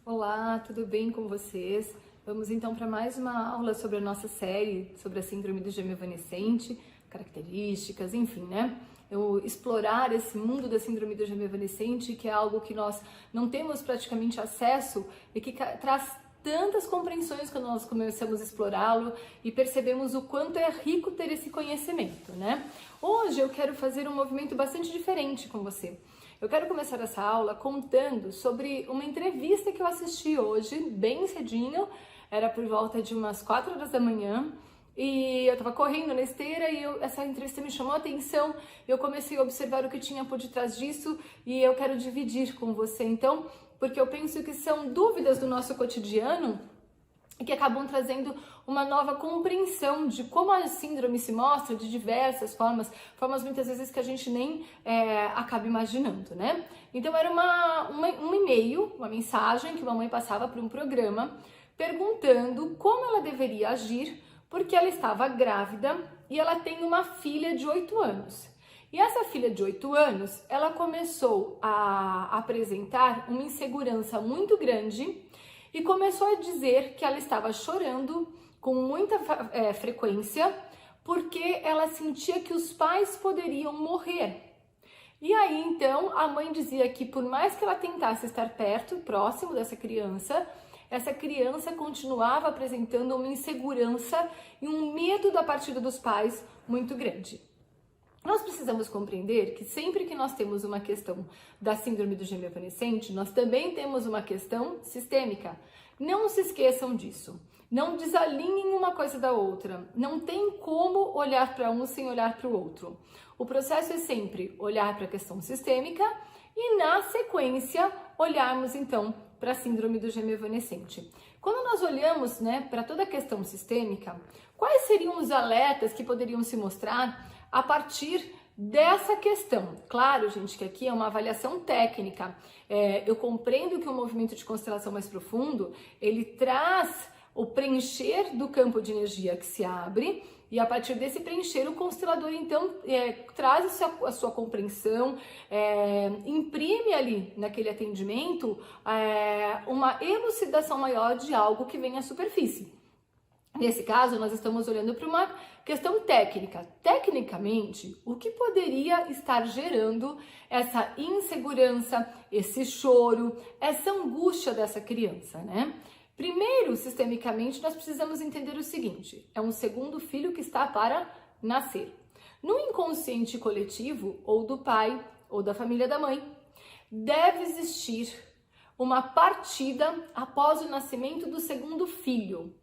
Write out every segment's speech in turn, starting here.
Olá, tudo bem com vocês? Vamos então para mais uma aula sobre a nossa série sobre a síndrome do gêmeo evanescente, características, enfim, né? Eu explorar esse mundo da síndrome do gêmeo evanescente, que é algo que nós não temos praticamente acesso e que traz tantas compreensões quando nós começamos a explorá-lo e percebemos o quanto é rico ter esse conhecimento, né? Hoje eu quero fazer um movimento bastante diferente com você. Eu quero começar essa aula contando sobre uma entrevista que eu assisti hoje, bem cedinho, era por volta de umas 4 horas da manhã, e eu tava correndo na esteira e essa entrevista me chamou a atenção, eu comecei a observar o que tinha por detrás disso e eu quero dividir com você então, porque eu penso que são dúvidas do nosso cotidiano e que acabam trazendo uma nova compreensão de como a síndrome se mostra de diversas formas muitas vezes que a gente nem acaba imaginando, né? Então era um e-mail, uma mensagem que uma mãe passava para um programa perguntando como ela deveria agir porque ela estava grávida e ela tem uma filha de 8 anos. E essa filha de 8 anos, ela começou a apresentar uma insegurança muito grande e começou a dizer que ela estava chorando com muita frequência porque ela sentia que os pais poderiam morrer. E aí, então, a mãe dizia que por mais que ela tentasse estar perto, próximo dessa criança, essa criança continuava apresentando uma insegurança e um medo da partida dos pais muito grande. Nós precisamos compreender que sempre que nós temos uma questão da síndrome do gêmeo evanescente, nós também temos uma questão sistêmica. Não se esqueçam disso. Não desalinhem uma coisa da outra. Não tem como olhar para um sem olhar para o outro. O processo é sempre olhar para a questão sistêmica e, na sequência, olharmos então para a síndrome do gêmeo evanescente. Quando nós olhamos, para toda a questão sistêmica, quais seriam os alertas que poderiam se mostrar a partir dessa questão? Claro, gente, que aqui é uma avaliação técnica. Eu compreendo que o movimento de constelação mais profundo, ele traz o preencher do campo de energia que se abre e a partir desse preencher o constelador então traz a sua compreensão, imprime ali naquele atendimento uma elucidação maior de algo que vem à superfície. Nesse caso, nós estamos olhando para uma questão técnica. Tecnicamente, o que poderia estar gerando essa insegurança, esse choro, essa angústia dessa criança, né? Primeiro, sistemicamente, nós precisamos entender o seguinte: é um segundo filho que está para nascer. No inconsciente coletivo, ou do pai, ou da família da mãe, deve existir uma partida após o nascimento do segundo filho.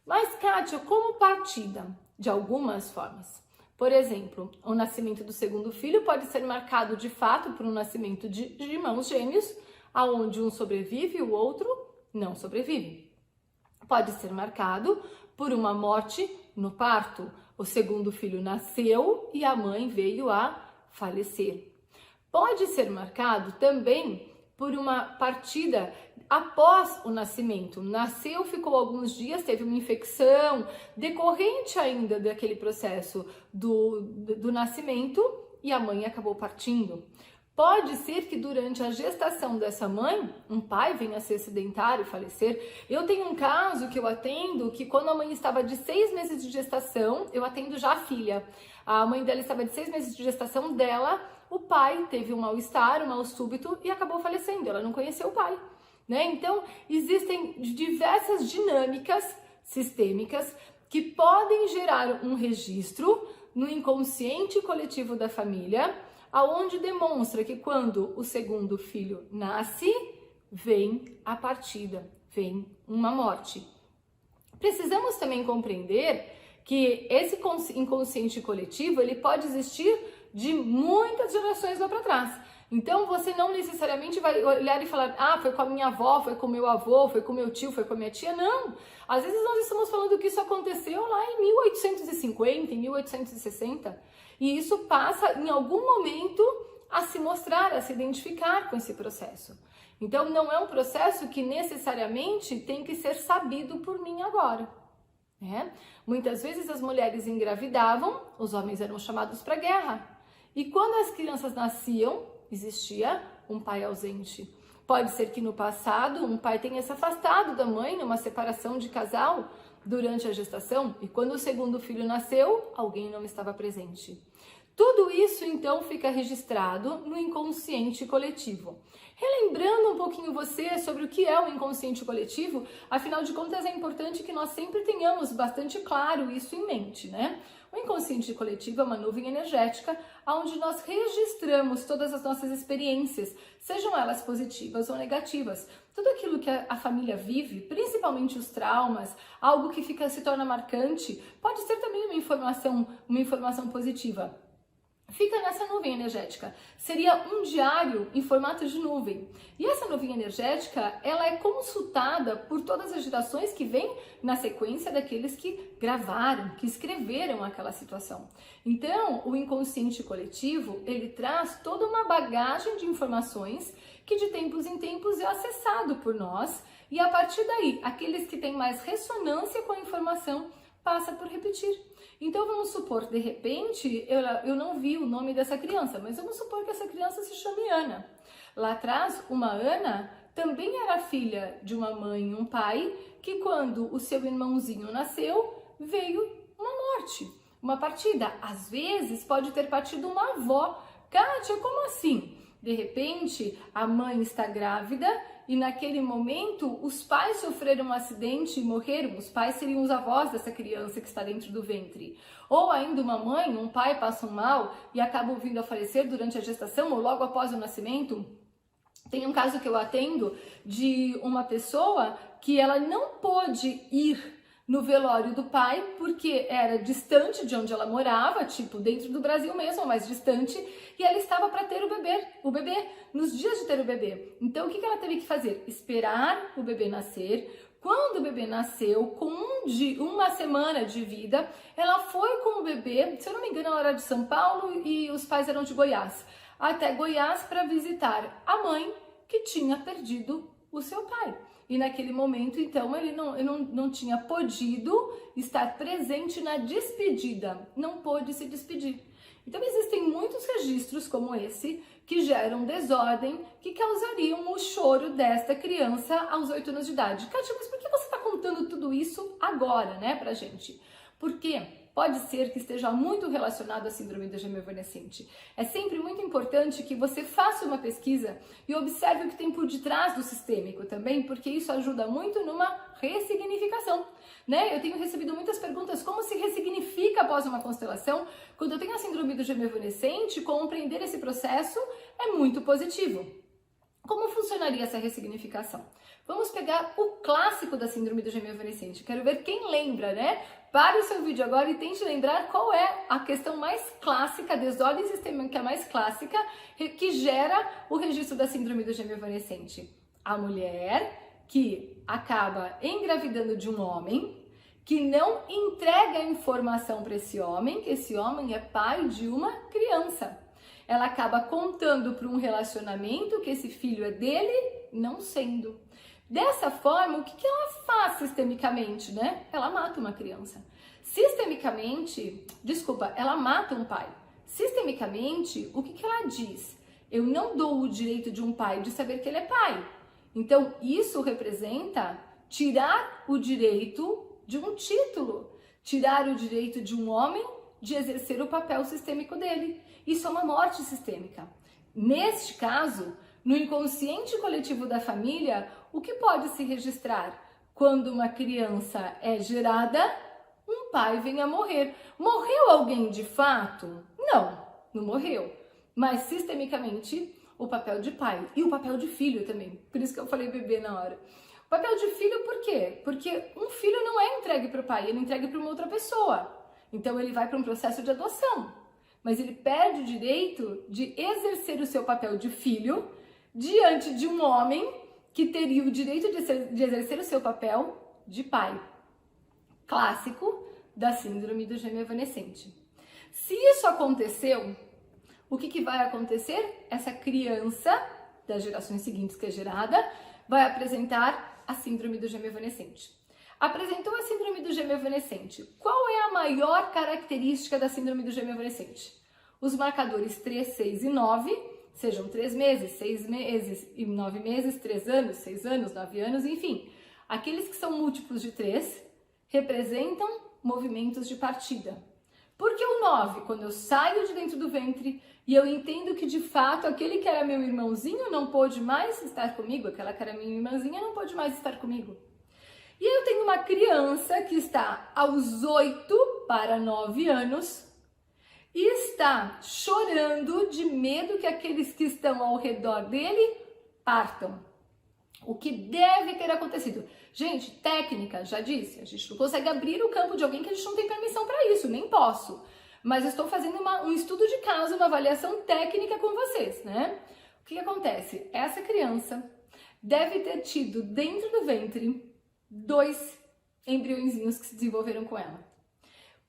Mas, Kátia, como partida? De algumas formas. Por exemplo, o nascimento do segundo filho pode ser marcado de fato por um nascimento de irmãos gêmeos, aonde um sobrevive e o outro não sobrevive. Pode ser marcado por uma morte no parto. O segundo filho nasceu e a mãe veio a falecer. Pode ser marcado também por uma partida após o nascimento. Nasceu, ficou alguns dias, teve uma infecção decorrente ainda daquele processo do nascimento e a mãe acabou partindo. Pode ser que durante a gestação dessa mãe, um pai venha a ser sedentário e falecer. Eu tenho um caso que eu atendo que quando a mãe estava de 6 meses de gestação, eu atendo já a filha. A mãe dela estava de 6 meses de gestação dela, o pai teve um mal-estar, um mal súbito e acabou falecendo. Ela não conheceu o pai, né? Então, existem diversas dinâmicas sistêmicas que podem gerar um registro no inconsciente coletivo da família, aonde demonstra que quando o segundo filho nasce, vem a partida, vem uma morte. Precisamos também compreender que esse inconsciente coletivo, ele pode existir de muitas gerações lá para trás. Então, você não necessariamente vai olhar e falar, foi com a minha avó, foi com o meu avô, foi com o meu tio, foi com a minha tia. Não! Às vezes nós estamos falando que isso aconteceu lá em 1850, em 1860. E isso passa, em algum momento, a se mostrar, a se identificar com esse processo. Então, não é um processo que necessariamente tem que ser sabido por mim agora. Muitas vezes as mulheres engravidavam, os homens eram chamados para a guerra. E quando as crianças nasciam, existia um pai ausente. Pode ser que no passado um pai tenha se afastado da mãe numa separação de casal durante a gestação e quando o segundo filho nasceu, alguém não estava presente. Tudo isso, então, fica registrado no inconsciente coletivo. Relembrando um pouquinho você sobre o que é o inconsciente coletivo, afinal de contas é importante que nós sempre tenhamos bastante claro isso em mente, né? O inconsciente coletivo é uma nuvem energética onde nós registramos todas as nossas experiências, sejam elas positivas ou negativas. Tudo aquilo que a família vive, principalmente os traumas, algo que se torna marcante, pode ser também uma informação positiva. Fica nessa nuvem energética. Seria um diário em formato de nuvem. E essa nuvem energética, ela é consultada por todas as gerações que vêm na sequência daqueles que gravaram, que escreveram aquela situação. Então, o inconsciente coletivo, ele traz toda uma bagagem de informações que de tempos em tempos é acessado por nós. E a partir daí, aqueles que têm mais ressonância com a informação passa por repetir. Então vamos supor, de repente, eu não vi o nome dessa criança, mas vamos supor que essa criança se chame Ana. Lá atrás, uma Ana também era filha de uma mãe e um pai, que quando o seu irmãozinho nasceu, veio uma morte, uma partida. Às vezes pode ter partido uma avó. Kátia, como assim? De repente, a mãe está grávida e naquele momento os pais sofreram um acidente e morreram. Os pais seriam os avós dessa criança que está dentro do ventre. Ou ainda uma mãe, um pai passam mal e acabam vindo a falecer durante a gestação ou logo após o nascimento. Tem um caso que eu atendo de uma pessoa que ela não pôde ir no velório do pai, porque era distante de onde ela morava, tipo dentro do Brasil mesmo, mais distante, e ela estava para ter o bebê, nos dias de ter o bebê. Então o que ela teve que fazer? Esperar o bebê nascer. Quando o bebê nasceu, com uma semana de vida, ela foi com o bebê, se eu não me engano ela era de São Paulo e os pais eram de Goiás, até Goiás para visitar a mãe que tinha perdido o seu pai. E naquele momento, então, ele não tinha podido estar presente na despedida, não pôde se despedir. Então, existem muitos registros como esse que geram desordem, que causariam o choro desta criança aos 8 anos de idade. Kátia, mas por que você está contando tudo isso agora, né, pra gente? Porque pode ser que esteja muito relacionado à síndrome da gêmea evanescente. É sempre muito importante que você faça uma pesquisa e observe o que tem por detrás do sistêmico também, porque isso ajuda muito numa ressignificação, né? Eu tenho recebido muitas perguntas, como se ressignifica após uma constelação? Quando eu tenho a síndrome da gêmea evanescente, compreender esse processo é muito positivo. Como funcionaria essa ressignificação? Vamos pegar o clássico da síndrome da gêmea evanescente. Quero ver quem lembra, né? Pare o seu vídeo agora e tente lembrar qual é a questão mais clássica, a desordem sistêmica mais clássica, que gera o registro da síndrome da gêmea evanescente. A mulher que acaba engravidando de um homem, que não entrega informação para esse homem, que esse homem é pai de uma criança. Ela acaba contando para um relacionamento que esse filho é dele, não sendo. Dessa forma, o que ela faz sistemicamente, né? Ela mata uma criança. Ela mata um pai. Sistemicamente, o que ela diz? Eu não dou o direito de um pai de saber que ele é pai. Então, isso representa tirar o direito de um título, tirar o direito de um homem de exercer o papel sistêmico dele. Isso é uma morte sistêmica. Neste caso, no inconsciente coletivo da família, o que pode se registrar? Quando uma criança é gerada, um pai vem a morrer. Morreu alguém de fato? Não morreu. Mas sistemicamente, o papel de pai e o papel de filho também. Por isso que eu falei bebê na hora. O papel de filho por quê? Porque um filho não é entregue para o pai, ele é entregue para uma outra pessoa. Então ele vai para um processo de adoção. Mas ele perde o direito de exercer o seu papel de filho diante de um homem que teria o direito de exercer o seu papel de pai. Clássico da síndrome do gêmeo evanescente. Se isso aconteceu, o que vai acontecer? Essa criança das gerações seguintes que é gerada vai apresentar a síndrome do gêmeo evanescente. Apresentou a síndrome do gêmeo evanescente. Qual é a maior característica da síndrome do gêmeo evanescente? Os marcadores 3, 6 e 9 sejam 3 meses, 6 meses e 9 meses, 3 anos, 6 anos, 9 anos, enfim. Aqueles que são múltiplos de 3 representam movimentos de partida. Porque o 9, quando eu saio de dentro do ventre e eu entendo que de fato aquele que era meu irmãozinho não pôde mais estar comigo, aquela que era minha irmãzinha não pôde mais estar comigo. E aí eu tenho uma criança que está aos 8 para 9 anos e está chorando de medo que aqueles que estão ao redor dele partam. O que deve ter acontecido? Gente, técnica, já disse, a gente não consegue abrir o campo de alguém que a gente não tem permissão para isso, nem posso. Mas eu estou fazendo um estudo de caso, uma avaliação técnica com vocês, né? O que acontece? Essa criança deve ter tido dentro do ventre 2 embriõezinhos que se desenvolveram com ela.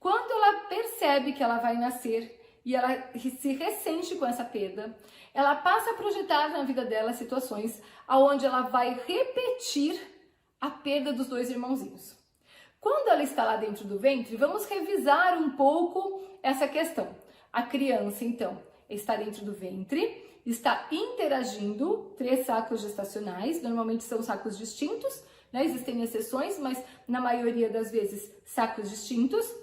Quando ela percebe que ela vai nascer e ela se ressente com essa perda, ela passa a projetar na vida dela situações onde ela vai repetir a perda dos 2 irmãozinhos. Quando ela está lá dentro do ventre, vamos revisar um pouco essa questão. A criança, então, está dentro do ventre, está interagindo 3 sacos gestacionais, normalmente são sacos distintos, né? Existem exceções, mas na maioria das vezes sacos distintos.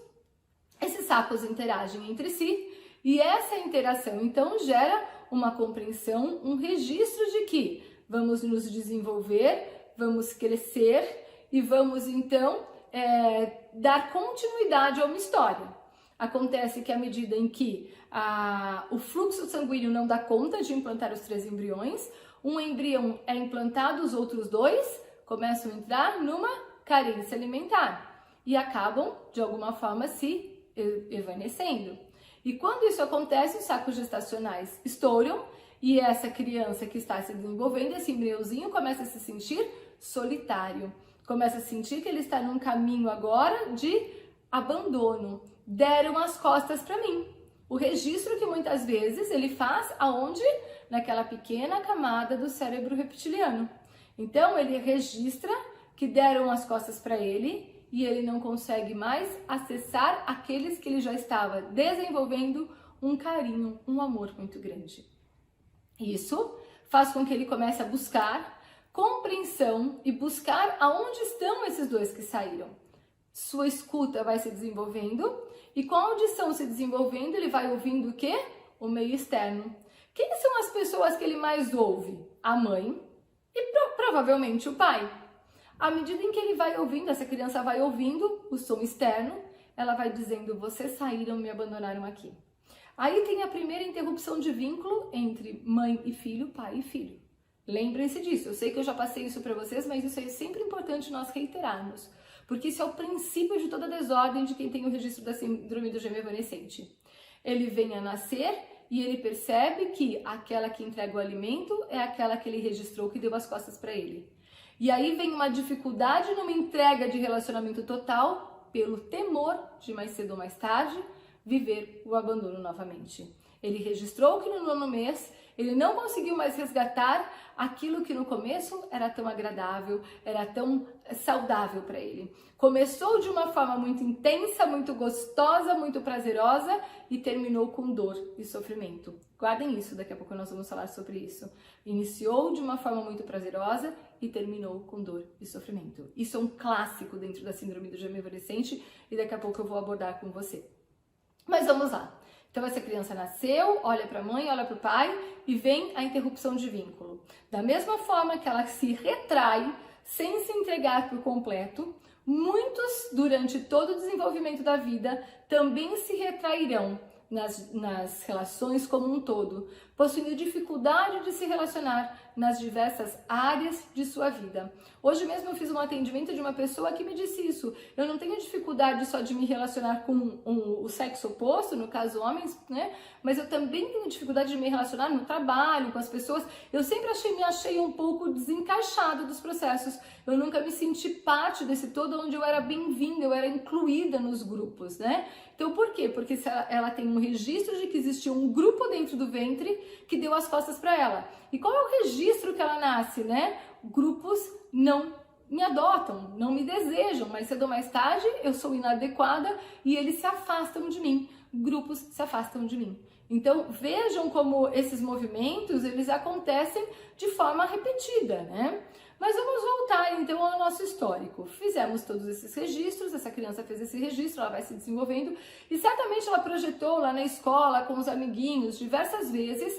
Esses sacos interagem entre si e essa interação então gera uma compreensão, um registro de que vamos nos desenvolver, vamos crescer e vamos então dar continuidade a uma história. Acontece que à medida em que o fluxo sanguíneo não dá conta de implantar os 3 embriões, um embrião é implantado, os outros 2 começam a entrar numa carência alimentar e acabam, de alguma forma, se evanescendo. E quando isso acontece, os sacos gestacionais estouram e essa criança que está se desenvolvendo, esse embriãozinho, começa a se sentir solitário. Começa a sentir que ele está num caminho agora de abandono. Deram as costas para mim. O registro que muitas vezes ele faz aonde? Naquela pequena camada do cérebro reptiliano. Então ele registra que deram as costas para ele e ele não consegue mais acessar aqueles que ele já estava desenvolvendo um carinho, um amor muito grande. Isso faz com que ele comece a buscar compreensão e buscar aonde estão esses 2 que saíram. Sua escuta vai se desenvolvendo e com a audição se desenvolvendo, ele vai ouvindo o quê? O meio externo. Quem são as pessoas que ele mais ouve? A mãe e provavelmente o pai. À medida em que ele vai ouvindo, essa criança vai ouvindo o som externo, ela vai dizendo, vocês saíram, me abandonaram aqui. Aí tem a primeira interrupção de vínculo entre mãe e filho, pai e filho. Lembrem-se disso, eu sei que eu já passei isso para vocês, mas isso é sempre importante nós reiterarmos, porque isso é o princípio de toda a desordem de quem tem o registro da síndrome do gêmeo evanescente. Ele vem a nascer e ele percebe que aquela que entrega o alimento é aquela que ele registrou, que deu as costas para ele. E aí vem uma dificuldade numa entrega de relacionamento total pelo temor de mais cedo ou mais tarde viver o abandono novamente. Ele registrou que no 9º mês ele não conseguiu mais resgatar aquilo que no começo era tão agradável, era tão saudável para ele. Começou de uma forma muito intensa, muito gostosa, muito prazerosa e terminou com dor e sofrimento. Guardem isso, daqui a pouco nós vamos falar sobre isso. Iniciou de uma forma muito prazerosa e terminou com dor e sofrimento. Isso é um clássico dentro da síndrome do gêmeo evanescente e daqui a pouco eu vou abordar com você. Mas vamos lá. Então essa criança nasceu, olha para a mãe, olha para o pai e vem a interrupção de vínculo. Da mesma forma que ela se retrai sem se entregar por completo, muitos durante todo o desenvolvimento da vida também se retrairão nas relações como um todo, possuindo dificuldade de se relacionar nas diversas áreas de sua vida. Hoje mesmo eu fiz um atendimento de uma pessoa que me disse isso. Eu não tenho dificuldade só de me relacionar com o sexo oposto, no caso homens, né? Mas eu também tenho dificuldade de me relacionar no trabalho, com as pessoas. Eu sempre me achei um pouco desencaixada dos processos. Eu nunca me senti parte desse todo onde eu era bem-vinda, eu era incluída nos grupos, né? Então por quê? Porque ela tem um registro de que existia um grupo dentro do ventre que deu as costas para ela. E qual é o registro que ela nasce, né? Grupos não me adotam, não me desejam, mas cedo ou mais tarde eu sou inadequada e eles se afastam de mim. grupos se afastam de mim. Então, vejam como esses movimentos, eles acontecem de forma repetida, né? Mas vamos voltar então ao nosso histórico. Fizemos todos esses registros, essa criança fez esse registro, ela vai se desenvolvendo e certamente ela projetou lá na escola com os amiguinhos diversas vezes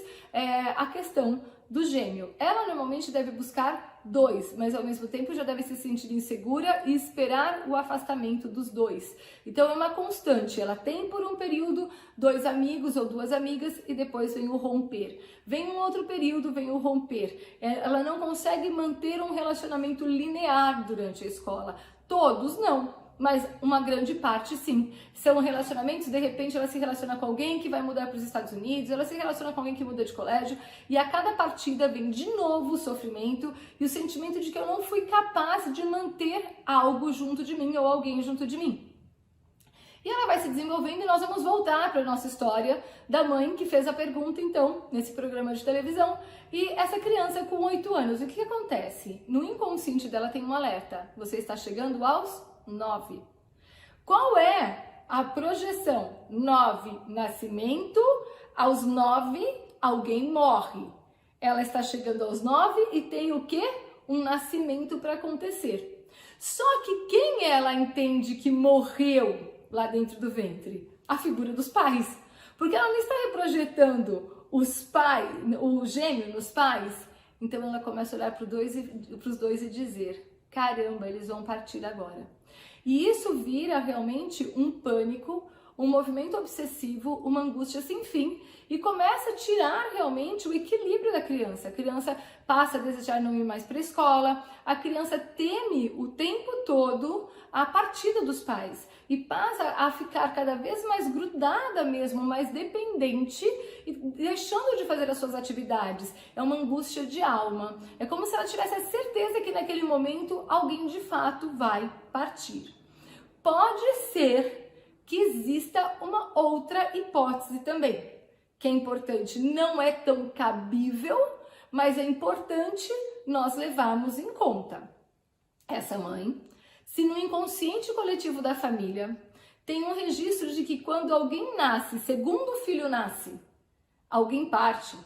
a questão do gêmeo. Ela normalmente deve buscar 2, mas ao mesmo tempo já deve se sentir insegura e esperar o afastamento dos 2. Então é uma constante, ela tem por um período 2 amigos ou 2 amigas e depois vem o romper. Vem um outro período, vem o romper. Ela não consegue manter um relacionamento linear durante a escola. Todos não, mas uma grande parte sim. São relacionamentos, de repente ela se relaciona com alguém que vai mudar para os Estados Unidos, ela se relaciona com alguém que muda de colégio, e a cada partida vem de novo o sofrimento e o sentimento de que eu não fui capaz de manter algo junto de mim ou alguém junto de mim. E ela vai se desenvolvendo e nós vamos voltar para a nossa história da mãe que fez a pergunta, então, nesse programa de televisão. E essa criança com 8 anos, o que acontece? No inconsciente dela tem um alerta. Você está chegando aos 9. Qual é a projeção? 9, nascimento. Aos 9, alguém morre. Ela está chegando aos 9 e tem o quê? Um nascimento para acontecer. Só que quem ela entende que morreu lá dentro do ventre? A figura dos pais. Porque ela não está reprojetando os pais, o gêmeo nos pais. Então ela começa a olhar para os dois e dizer: caramba, eles vão partir agora. E isso vira realmente um pânico, um movimento obsessivo, uma angústia sem fim e começa a tirar realmente o equilíbrio da criança. A criança passa a desejar não ir mais para a escola, a criança teme o tempo todo a partida dos pais e passa a ficar cada vez mais grudada mesmo, mais dependente e deixando de fazer as suas atividades. É uma angústia de alma. É como se ela tivesse a certeza que naquele momento alguém de fato vai partir. Pode ser que exista uma outra hipótese também, que é importante, não é tão cabível, mas é importante nós levarmos em conta. Essa mãe, se no inconsciente coletivo da família tem um registro de que quando alguém nasce, segundo o filho nasce, alguém parte,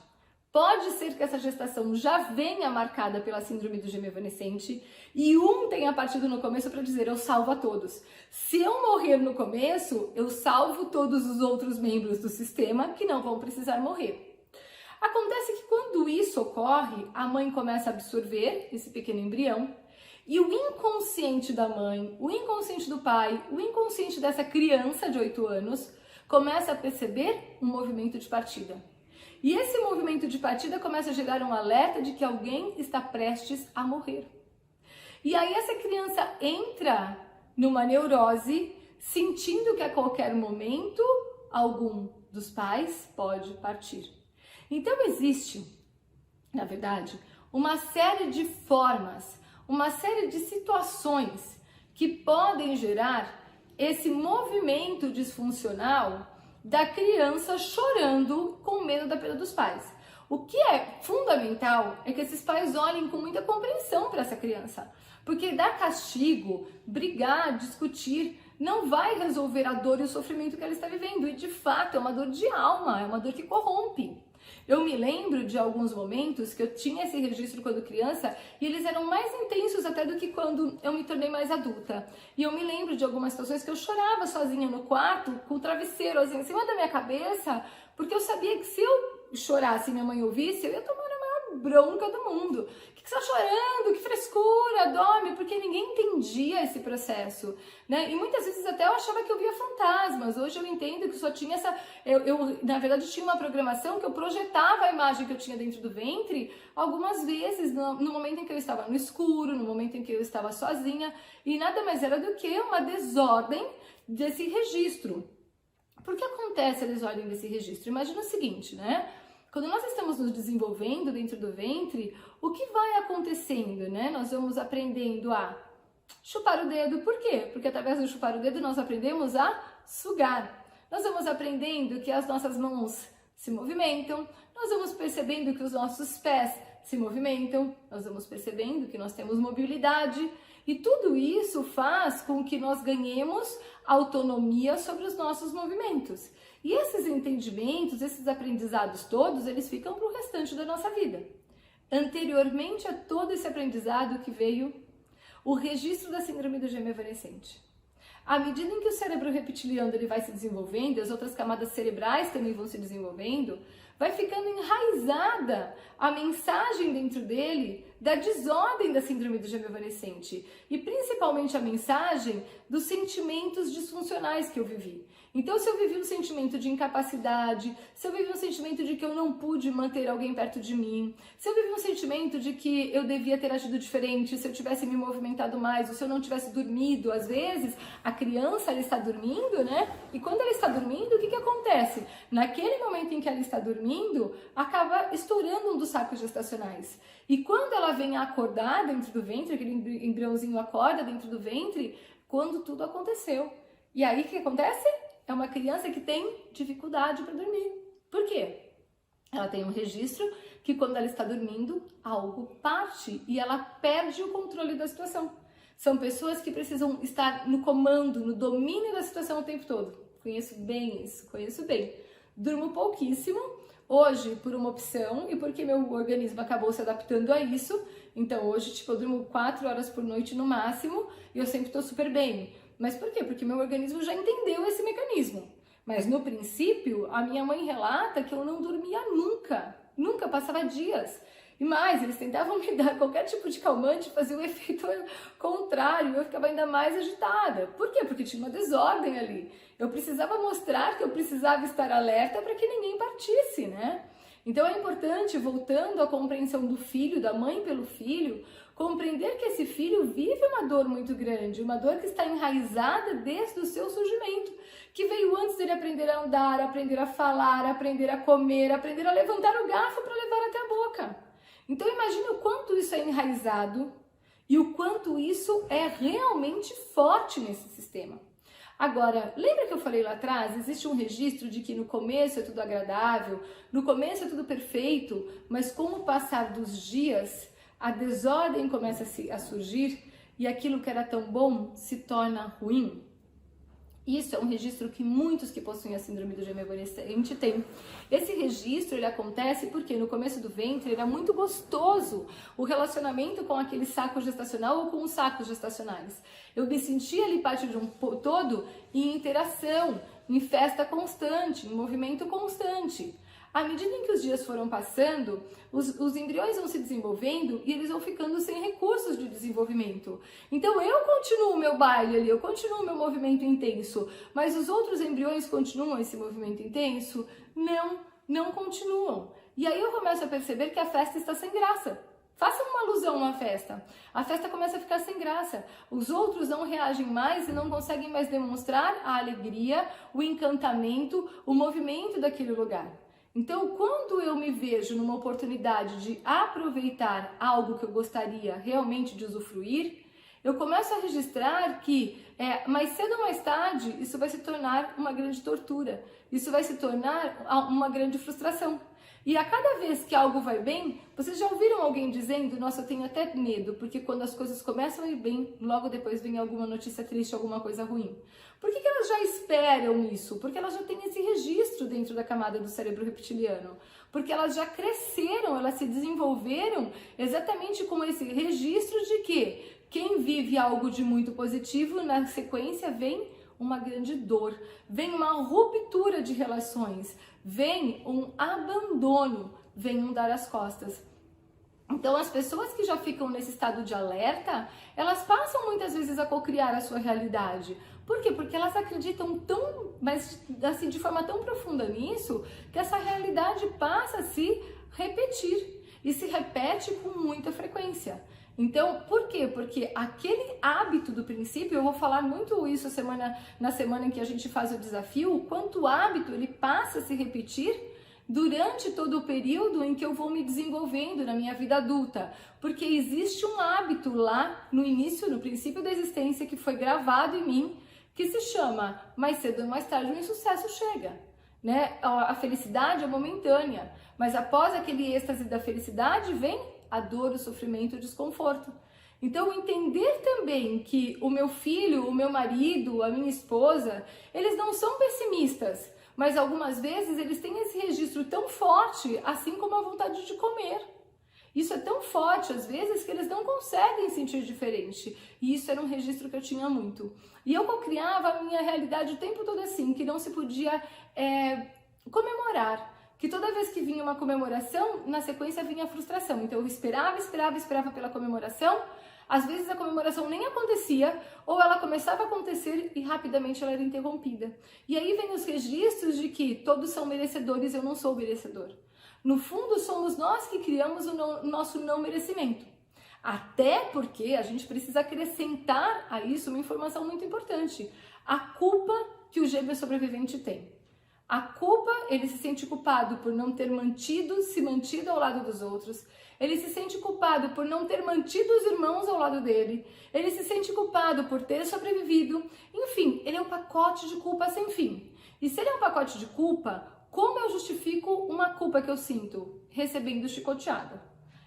pode ser que essa gestação já venha marcada pela síndrome do gêmeo evanescente e um tenha partido no começo para dizer: eu salvo a todos. Se eu morrer no começo, eu salvo todos os outros membros do sistema que não vão precisar morrer. Acontece que quando isso ocorre, a mãe começa a absorver esse pequeno embrião e o inconsciente da mãe, o inconsciente do pai, o inconsciente dessa criança de 8 anos começa a perceber um movimento de partida. E esse movimento de partida começa a gerar um alerta de que alguém está prestes a morrer. E aí essa criança entra numa neurose, sentindo que a qualquer momento algum dos pais pode partir. Então existe, na verdade, uma série de formas, uma série de situações que podem gerar esse movimento disfuncional da criança chorando com medo da perda dos pais. O que é fundamental é que esses pais olhem com muita compreensão para essa criança, porque dar castigo, brigar, discutir, não vai resolver a dor e o sofrimento que ela está vivendo. E de fato é uma dor de alma, é uma dor que corrompe. Eu me lembro de alguns momentos que eu tinha esse registro quando criança e eles eram mais intensos até do que quando eu me tornei mais adulta. E eu me lembro de algumas situações que eu chorava sozinha no quarto, com o travesseiro assim, em cima da minha cabeça, porque eu sabia que se eu chorasse e minha mãe ouvisse, eu ia tomar a maior bronca do mundo. O que você está chorando? Que frescura, dorme, porque ninguém entendia esse processo, né? E muitas vezes até eu achava que eu via fantasmas. Hoje eu entendo que só tinha essa... Eu na verdade, tinha uma programação que eu projetava a imagem que eu tinha dentro do ventre algumas vezes, no momento em que eu estava no escuro, no momento em que eu estava sozinha, e nada mais era do que uma desordem desse registro. Por que acontece a desordem desse registro? Imagina o seguinte, né? Quando nós estamos nos desenvolvendo dentro do ventre, o que vai acontecendo, né? Nós vamos aprendendo a chupar o dedo. Por quê? Porque através do chupar o dedo nós aprendemos a sugar. Nós vamos aprendendo que as nossas mãos se movimentam, nós vamos percebendo que os nossos pés se movimentam, nós vamos percebendo que nós temos mobilidade. E tudo isso faz com que nós ganhemos autonomia sobre os nossos movimentos. E esses entendimentos, esses aprendizados todos, eles ficam para o restante da nossa vida. Anteriormente a todo esse aprendizado que veio o registro da síndrome do gêmeo evanescente. À medida em que o cérebro reptiliano ele vai se desenvolvendo, as outras camadas cerebrais também vão se desenvolvendo, vai ficando enraizada a mensagem dentro dele da desordem da síndrome do gêmeo evanescente e principalmente a mensagem dos sentimentos disfuncionais que eu vivi. Então, se eu vivi um sentimento de incapacidade, se eu vivi um sentimento de que eu não pude manter alguém perto de mim, se eu vivi um sentimento de que eu devia ter agido diferente, se eu tivesse me movimentado mais, ou se eu não tivesse dormido, às vezes a criança ela está dormindo, né? E quando ela está dormindo, o que acontece? Naquele momento em que ela está dormindo, acaba estourando um dos sacos gestacionais. E quando ela vem a acordar dentro do ventre, aquele embriãozinho acorda dentro do ventre, quando tudo aconteceu. E aí o que acontece? É uma criança que tem dificuldade para dormir. Por quê? Ela tem um registro que quando ela está dormindo, algo parte e ela perde o controle da situação. São pessoas que precisam estar no comando, no domínio da situação o tempo todo. Conheço bem isso, conheço bem. Durmo pouquíssimo, hoje por uma opção e porque meu organismo acabou se adaptando a isso. Então hoje, eu durmo 4 horas por noite no máximo e eu sempre estou super bem. Mas por quê? Porque meu organismo já entendeu esse mecanismo. Mas no princípio, a minha mãe relata que eu não dormia nunca, passava dias. E mais, eles tentavam me dar qualquer tipo de calmante, fazia o efeito contrário, eu ficava ainda mais agitada. Por quê? Porque tinha uma desordem ali. Eu precisava mostrar que eu precisava estar alerta para que ninguém partisse, né? Então é importante, voltando à compreensão do filho, da mãe pelo filho, compreender que esse filho vive uma dor muito grande, uma dor que está enraizada desde o seu surgimento, que veio antes dele aprender a andar, aprender a falar, aprender a comer, aprender a levantar o garfo para levar até a boca. Então imagine o quanto isso é enraizado e o quanto isso é realmente forte nesse sistema. Agora, lembra que eu falei lá atrás? Existe um registro de que no começo é tudo agradável, no começo é tudo perfeito, mas com o passar dos dias, a desordem começa a surgir e aquilo que era tão bom se torna ruim. Isso é um registro que muitos que possuem a síndrome do gêmeo evanescente têm. Esse registro ele acontece porque no começo do ventre era muito gostoso o relacionamento com aquele saco gestacional ou com os sacos gestacionais. Eu me sentia ali parte de um todo em interação, em festa constante, em movimento constante. À medida em que os dias foram passando, os embriões vão se desenvolvendo e eles vão ficando sem recursos de desenvolvimento. Então eu continuo o meu baile ali, eu continuo o meu movimento intenso, mas os outros embriões continuam esse movimento intenso? Não continuam. E aí eu começo a perceber que a festa está sem graça. Faça uma alusão a uma festa. A festa começa a ficar sem graça. Os outros não reagem mais e não conseguem mais demonstrar a alegria, o encantamento, o movimento daquele lugar. Então, quando eu me vejo numa oportunidade de aproveitar algo que eu gostaria realmente de usufruir, eu começo a registrar que mais cedo ou mais tarde isso vai se tornar uma grande tortura, isso vai se tornar uma grande frustração. E a cada vez que algo vai bem, vocês já ouviram alguém dizendo, nossa, eu tenho até medo, porque quando as coisas começam a ir bem, logo depois vem alguma notícia triste, alguma coisa ruim. Por que elas já esperam isso? Porque elas já têm esse registro dentro da camada do cérebro reptiliano. Porque elas já cresceram, elas se desenvolveram exatamente com esse registro de que quem vive algo de muito positivo, na sequência vem uma grande dor, vem uma ruptura de relações, vem um abandono, vem um dar as costas. Então as pessoas que já ficam nesse estado de alerta, elas passam muitas vezes a cocriar a sua realidade. Por quê? Porque elas acreditam mas assim, de forma tão profunda nisso, que essa realidade passa a se repetir e se repete com muita frequência. Então, por quê? Porque aquele hábito do princípio, eu vou falar muito isso na semana em que a gente faz o desafio, o quanto o hábito ele passa a se repetir durante todo o período em que eu vou me desenvolvendo na minha vida adulta. Porque existe um hábito lá no início, no princípio da existência, que foi gravado em mim, que se chama mais cedo ou mais tarde o insucesso chega. Né? A felicidade é momentânea, mas após aquele êxtase da felicidade vem a dor, o sofrimento, o desconforto. Então, entender também que o meu filho, o meu marido, a minha esposa, eles não são pessimistas, mas algumas vezes eles têm esse registro tão forte, assim como a vontade de comer. Isso é tão forte, às vezes, que eles não conseguem sentir diferente. E isso era um registro que eu tinha muito. E eu criava a minha realidade o tempo todo assim, que não se podia comemorar. Que toda vez que vinha uma comemoração, na sequência vinha a frustração. Então eu esperava pela comemoração. Às vezes a comemoração nem acontecia, ou ela começava a acontecer e rapidamente ela era interrompida. E aí vem os registros de que todos são merecedores e eu não sou merecedor. No fundo, somos nós que criamos o nosso não merecimento. Até porque a gente precisa acrescentar a isso uma informação muito importante. A culpa que o gêmeo sobrevivente tem. A culpa, ele se sente culpado por não ter se mantido ao lado dos outros. Ele se sente culpado por não ter mantido os irmãos ao lado dele. Ele se sente culpado por ter sobrevivido. Enfim, ele é um pacote de culpa sem fim. E se ele é um pacote de culpa, como eu justifico uma culpa que eu sinto? Recebendo chicoteada.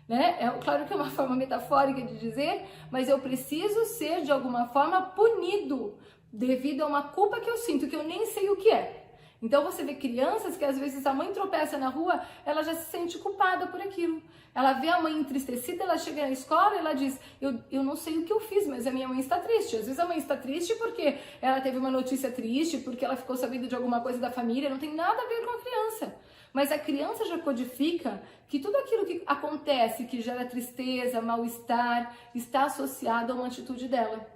Né? Claro que é uma forma metafórica de dizer, mas eu preciso ser de alguma forma punido devido a uma culpa que eu sinto, que eu nem sei o que é. Então você vê crianças que às vezes a mãe tropeça na rua, ela já se sente culpada por aquilo. Ela vê a mãe entristecida, ela chega na escola e ela diz, eu não sei o que eu fiz, mas a minha mãe está triste. Às vezes a mãe está triste porque ela teve uma notícia triste, porque ela ficou sabendo de alguma coisa da família, não tem nada a ver com a criança. Mas a criança já codifica que tudo aquilo que acontece, que gera tristeza, mal-estar, está associado a uma atitude dela.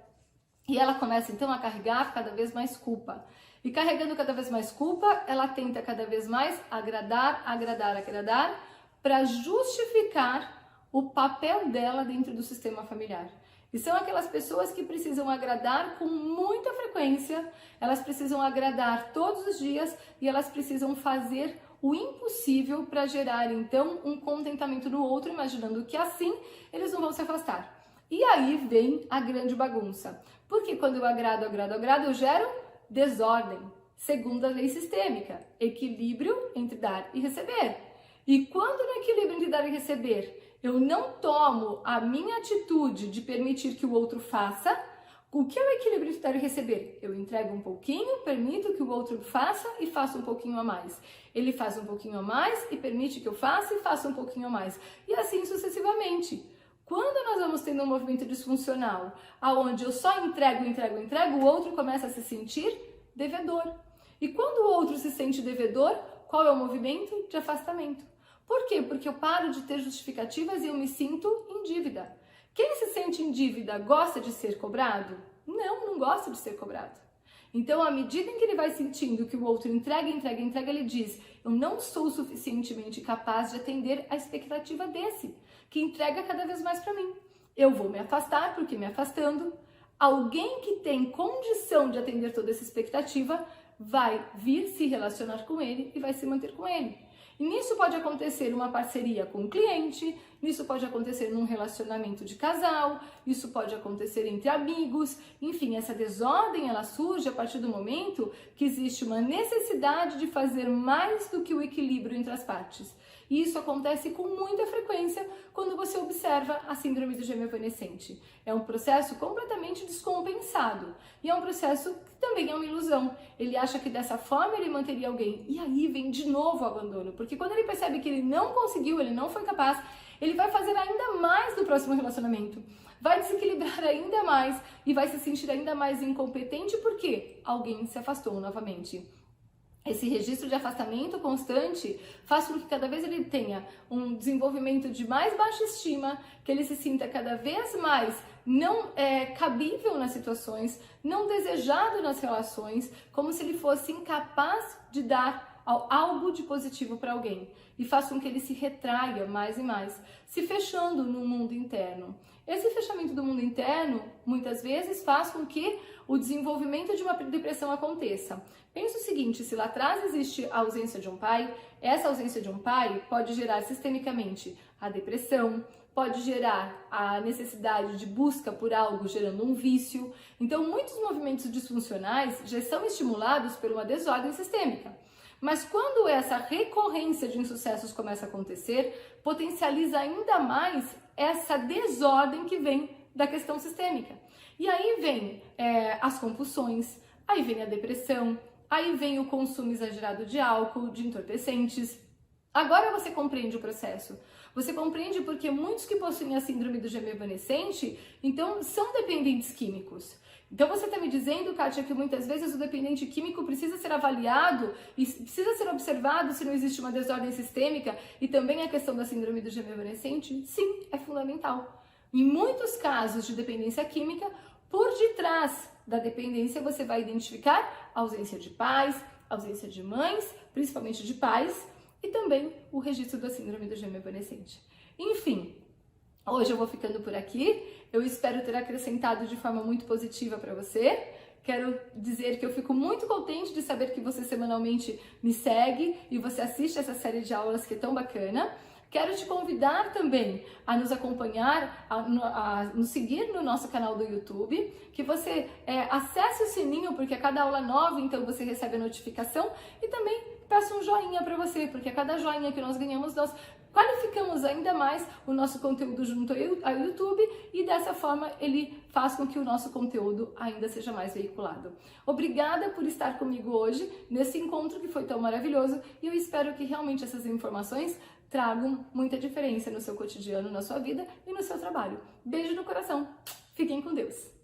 E ela começa então a carregar cada vez mais culpa. E carregando cada vez mais culpa, ela tenta cada vez mais agradar, para justificar o papel dela dentro do sistema familiar. E são aquelas pessoas que precisam agradar com muita frequência, elas precisam agradar todos os dias e elas precisam fazer o impossível para gerar então um contentamento no outro, imaginando que assim eles não vão se afastar. E aí vem a grande bagunça. Porque quando eu agrado, eu gero desordem, segundo a lei sistêmica, equilíbrio entre dar e receber. E quando no equilíbrio entre dar e receber, eu não tomo a minha atitude de permitir que o outro faça, o que é o equilíbrio entre dar e receber? Eu entrego um pouquinho, permito que o outro faça e faça um pouquinho a mais. Ele faz um pouquinho a mais e permite que eu faça e faça um pouquinho a mais. E assim sucessivamente. Quando nós vamos tendo um movimento disfuncional, aonde eu só entrego, o outro começa a se sentir devedor. E quando o outro se sente devedor, qual é o movimento? De afastamento. Por quê? Porque eu paro de ter justificativas e eu me sinto em dívida. Quem se sente em dívida gosta de ser cobrado? Não gosta de ser cobrado. Então, à medida em que ele vai sentindo que o outro entrega, ele diz, eu não sou suficientemente capaz de atender a expectativa desse, que entrega cada vez mais para mim. Eu vou me afastar, porque me afastando, alguém que tem condição de atender toda essa expectativa vai vir se relacionar com ele e vai se manter com ele. E nisso pode acontecer uma parceria com o cliente, nisso pode acontecer num relacionamento de casal, isso pode acontecer entre amigos, enfim, essa desordem ela surge a partir do momento que existe uma necessidade de fazer mais do que o equilíbrio entre as partes. E isso acontece com muita frequência quando você observa a síndrome do gêmeo evanescente. É um processo completamente descompensado e é um processo que também é uma ilusão. Ele acha que dessa forma ele manteria alguém e aí vem de novo o abandono, porque quando ele percebe que ele não conseguiu, ele não foi capaz, ele vai fazer ainda mais no próximo relacionamento, vai desequilibrar ainda mais e vai se sentir ainda mais incompetente porque alguém se afastou novamente. Esse registro de afastamento constante faz com que cada vez ele tenha um desenvolvimento de mais baixa estima, que ele se sinta cada vez mais não cabível nas situações, não desejado nas relações, como se ele fosse incapaz de dar algo de positivo para alguém. E faz com que ele se retraia mais e mais, se fechando no mundo interno. Esse fechamento do mundo interno, muitas vezes, faz com que o desenvolvimento de uma depressão aconteça. Pensa o seguinte, se lá atrás existe a ausência de um pai, essa ausência de um pai pode gerar sistemicamente a depressão, pode gerar a necessidade de busca por algo, gerando um vício. Então, muitos movimentos disfuncionais já são estimulados por uma desordem sistêmica. Mas quando essa recorrência de insucessos começa a acontecer, potencializa ainda mais essa desordem que vem da questão sistêmica. E aí vem as compulsões, aí vem a depressão, aí vem o consumo exagerado de álcool, de entorpecentes. Agora você compreende o processo. Você compreende porque muitos que possuem a síndrome do gêmeo evanescente, então, são dependentes químicos. Então você está me dizendo, Kátia, que muitas vezes o dependente químico precisa ser avaliado e precisa ser observado se não existe uma desordem sistêmica e também a questão da síndrome do gêmeo evanescente? Sim, é fundamental. Em muitos casos de dependência química, por detrás da dependência você vai identificar a ausência de pais, ausência de mães, principalmente de pais, e também o registro da síndrome do gêmeo evanescente. Enfim, hoje eu vou ficando por aqui. Eu espero ter acrescentado de forma muito positiva para você. Quero dizer que eu fico muito contente de saber que você semanalmente me segue e você assiste essa série de aulas que é tão bacana. Quero te convidar também a nos acompanhar, a nos seguir no nosso canal do YouTube, que você acesse o sininho, porque a cada aula nova, então você recebe a notificação, e também peço um joinha para você, porque a cada joinha que nós ganhamos, nós qualificamos ainda mais o nosso conteúdo junto ao YouTube e dessa forma ele faz com que o nosso conteúdo ainda seja mais veiculado. Obrigada por estar comigo hoje nesse encontro que foi tão maravilhoso e eu espero que realmente essas informações tragam muita diferença no seu cotidiano, na sua vida e no seu trabalho. Beijo no coração. Fiquem com Deus.